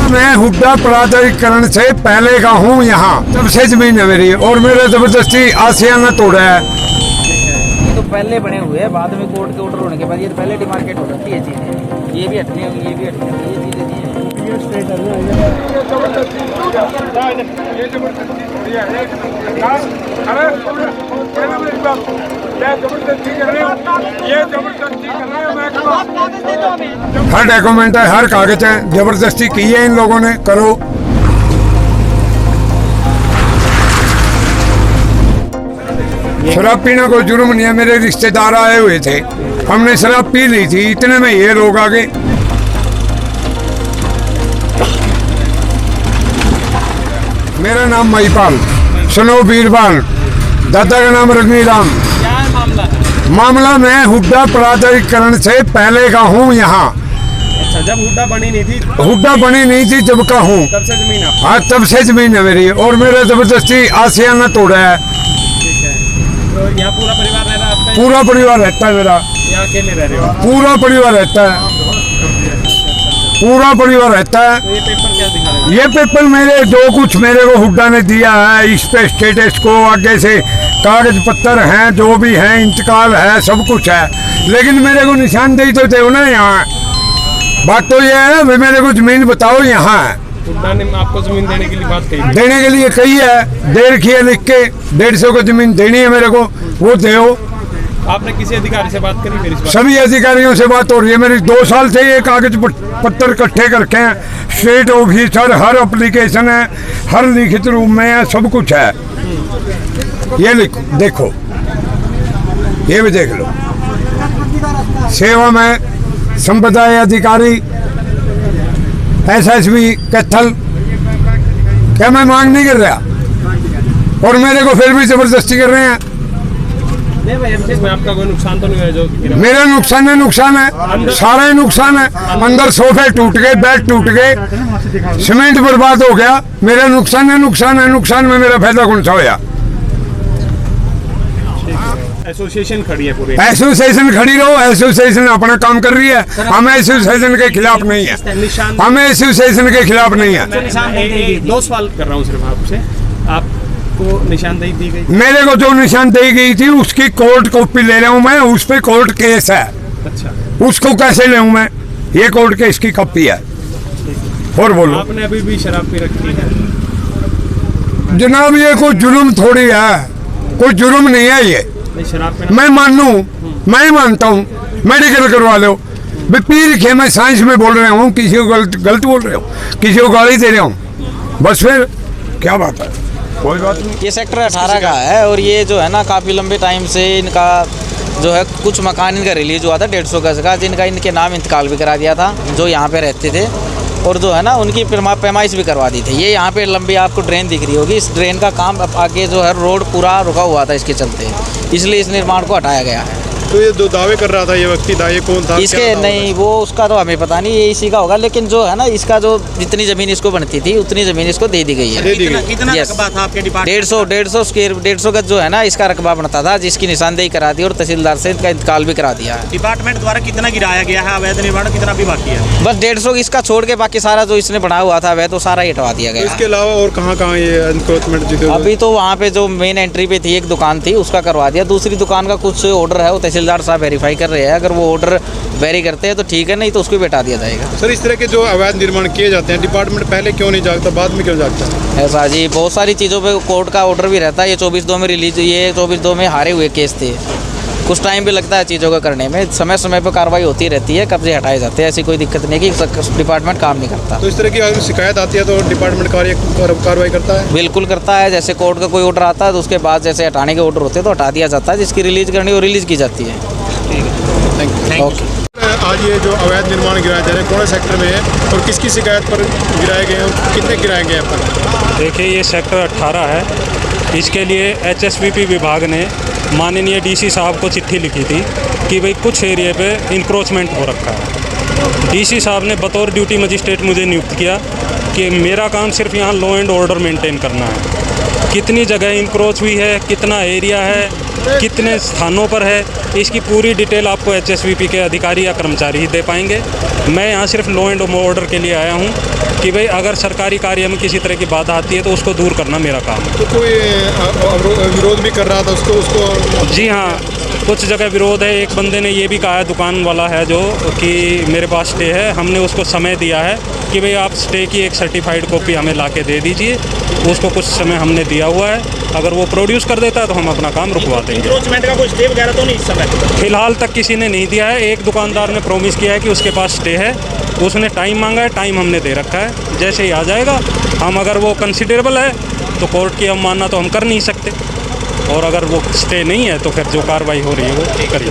मैं हुड्डा प्राधिकरण से पहले का हूँ यहाँ, तब से जमीन है मेरी और मेरे जबरदस्ती आसियाना तोड़ा है। तो पहले बने हुए हैं, बाद में कोर्ट के ऑर्डर होने के बाद ये तो पहले डिमार्केट हो जाती है चीजें, ये भी हटनी होगी, ये भी हटनी होगी, ये चीजें नहीं है। हर डॉक्यूमेंट है, हर कागज है, जबरदस्ती की है इन लोगों ने। करो शराब पीना कोई जुर्म नहीं है। मेरे रिश्तेदार आए हुए थे, हमने शराब पी ली थी, इतने में ये लोग आ गए। मेरा नाम महिपाल, सुनो बीरबान, दादा का नाम रजनीराम। क्या है मामला? मामला मैं हुड्डा प्राधिकरण से पहले का हूँ यहाँ। अच्छा, जब हुड्डा बनी नहीं थी? हुड्डा बनी नहीं थी जब का हूँ। तब से जमीन आप? हाँ, तब से जमीन है मेरी और मेरा जबरदस्ती आसियाना तोड़ा है। ठीक है, तो यहाँ पूरा परिवार रह रहा है आपका? पूरा परिवार रहता है मेरा। यहाँ अकेले रह रहे हो? पूरा परिवार रहता है, पूरा परिवार रहता है। तो ये पेपर क्या दिखा रहे हो? ये पेपर मेरे जो कुछ मेरे को हुड्डा ने दिया है, इस पे स्टेटस को आगे से कागज पत्तर हैं, जो भी हैं, इंतकाल है, सब कुछ है, लेकिन मेरे को निशानदेही तो दे ना यहाँ। बात तो ये है, भाई मेरे को जमीन बताओ यहाँ है। हुड्डा ने आपको जमीन देने के लिए बात कही? देने के लिए कही है, दे रखी है लिख के, 150 को जमीन देनी है मेरे को, वो दो। आपने किसी अधिकारी से बात करी? मेरी सभी अधिकारियों से बात हो रही है मेरी। 2 साल से ये कागज पत्तर इकट्ठे करके हैं, स्टेट ऑफिसर, हर एप्लीकेशन है, हर लिखित रूप में है, सब कुछ है। ये देखो, ये भी देख लो। सेवा में संपदा अधिकारी, SSB कैथल, क्या मैं मांग नहीं कर रहा और मेरे को फिर भी जबरदस्ती कर रहे हैं। नहीं भाई, इसमें आपका कोई नुकसान तो नहीं है? जो मेरा नुकसान है, सारा ही नुकसान है। अंदर सोफे टूट गए, बेड टूट गए, सीमेंट बर्बाद हो गया। मेरा नुकसान है, नुकसान में मेरा फायदा कौन सा होया? एसोसिएशन खड़ी है पूरी? एसोसिएशन खड़ी रहो, एसोसिएशन अपना काम कर रही है, हम एसोसिएशन के खिलाफ नहीं है, हम एसोसिएशन के खिलाफ नहीं है। 2 सवाल कर रहा हूँ सिर्फ आपसे, आपको निशानदेही दी गई? मेरे को जो निशानदेही गई थी उसकी कोर्ट कॉपी ले रहा हूँ मैं, उस पे कोर्ट केस है। अच्छा, उसको कैसे ले मैं? ये कोर्ट केस की कॉपी है। और बोलो। आपने अभी भी शराब पी रखी है? जनाब, ये कोई जुर्म थोड़ी है, कोई जुर्म नहीं है ये। शराब मैं मानूं, मैं मानता हूँ, मेडिकल करवा लो। पी रखे, मैं साइंस में बोल रहा हूँ, किसी को गलत बोल रहे हो, किसी को गाली दे रहा हूँ, बस फिर क्या बात है? कोई बात नहीं। ये सेक्टर 18 का है और ये जो है ना काफ़ी लंबे टाइम से इनका जो है कुछ मकान इनका रिलीज हुआ था 150 गज का, जिनका इनके नाम इंतकाल भी करा दिया था, जो यहाँ पे रहते थे, और जो है ना उनकी पैमाइश भी करवा दी थी। ये यहाँ पे लंबी आपको ड्रेन दिख रही होगी, इस ड्रेन का काम अब आगे जो है रोड पूरा रुका हुआ था इसके चलते, इसलिए इस निर्माण को हटाया गया है। तो ये जो दावे कर रहा था ये व्यक्ति, ये कौन था? इसके नहीं, वो उसका तो हमें पता नहीं, ये इसी का होगा, लेकिन जो है ना इसका जो जितनी ज़मीन इसको बनती थी उतनी ज़मीन इसको दे दी गई है। कितना रकबा था आपके डिपार्टमेंट? 150 गज जो है ना इसका रकबा बनता था, जिसकी निशानदेही करा दी और तहसीलदार से इसका इंतकाल भी करा दिया है। डिपार्टमेंट द्वारा कितना गिराया गया है अवैध निर्माण, कितना भी बाकी है? बस 150 इसका छोड़ के बाकी सारा जो इसने बना हुआ था वह तो सारा ही हटवा दिया गया। इसके अलावा और कहाँ ये एनक्रोचमेंट? अभी तो वहाँ पे जो मेन एंट्री पे थी एक दुकान थी, उसका करवा दिया। दूसरी दुकान का कुछ ऑर्डर है, वो तहसीलदार साहब वेरीफाई कर रहे हैं, अगर वो ऑर्डर वेरी करते हैं तो ठीक है, नहीं तो उसको बैठा दिया जाएगा। सर, इस तरह के जो अवैध निर्माण किए जाते हैं, डिपार्टमेंट पहले क्यों नहीं जागता, बाद में क्यों जागता है? ऐसा जी, बहुत सारी चीज़ों पे कोर्ट का ऑर्डर भी रहता है। ये 24/2 में रिलीज, ये 24/2 में हारे हुए केस थे, कुछ टाइम भी लगता है चीज़ों को करने में, समय समय पर कार्रवाई होती रहती है, कब्जे हटाए जाते हैं, ऐसी कोई दिक्कत नहीं कि डिपार्टमेंट काम नहीं करता। तो इस तरह की अगर शिकायत आती है तो डिपार्टमेंट कार्रवाई करता है? बिल्कुल करता है, जैसे कोर्ट का कोई ऑर्डर आता है तो उसके बाद जैसे हटाने के ऑर्डर होते हैं तो हटा दिया जाता है, जिसकी रिलीज करनी वो रिलीज की जाती है। Thank you. ओके। आज ये जो अवैध निर्माण गिराए जा रहे हैं, कौन से सेक्टर में है और किसकी शिकायत पर गिराए गए हैं, कितने गिराए गए हैं? देखिए, ये सेक्टर 18 है। इसके लिए HSVP विभाग ने माननीय DC साहब को चिट्ठी लिखी थी कि भाई कुछ एरिया पे इंक्रोचमेंट हो रखा है। DC साहब ने बतौर ड्यूटी मजिस्ट्रेट मुझे नियुक्त किया कि मेरा काम सिर्फ यहाँ लॉ एंड ऑर्डर मेंटेन करना है। कितनी जगह इंक्रोच हुई है, कितना एरिया है, कितने स्थानों पर है, इसकी पूरी डिटेल आपको HSVP के अधिकारी या कर्मचारी ही दे पाएंगे। मैं यहाँ सिर्फ लॉ एंड ऑर्डर के लिए आया हूँ कि भाई अगर सरकारी कार्य में किसी तरह की बाधा आती है तो उसको दूर करना मेरा काम है। तो कोई विरोध भी कर रहा था उसको? जी हाँ, कुछ जगह विरोध है। एक बंदे ने ये भी कहा है, दुकान वाला है जो, कि मेरे पास स्टे है। हमने उसको समय दिया है कि भाई आप स्टे की एक सर्टिफाइड कॉपी हमें ला के दे दीजिए। उसको कुछ समय हमने दिया हुआ है, अगर वो प्रोड्यूस कर देता है तो हम अपना काम रुकवा देंगे। इंक्रोचमेंट का कोई स्टे वगैरह तो नहीं इस समय? फिलहाल तक किसी ने नहीं दिया है। एक दुकानदार ने प्रॉमिस किया है कि उसके पास स्टे है, उसने टाइम मांगा है, टाइम हमने दे रखा है। जैसे ही आ जाएगा हम, अगर वो कंसिडरेबल है तो कोर्ट की अवमानना तो हम कर नहीं सकते, और अगर वो स्टे नहीं है तो फिर जो कार्रवाई हो रही है वो करिए।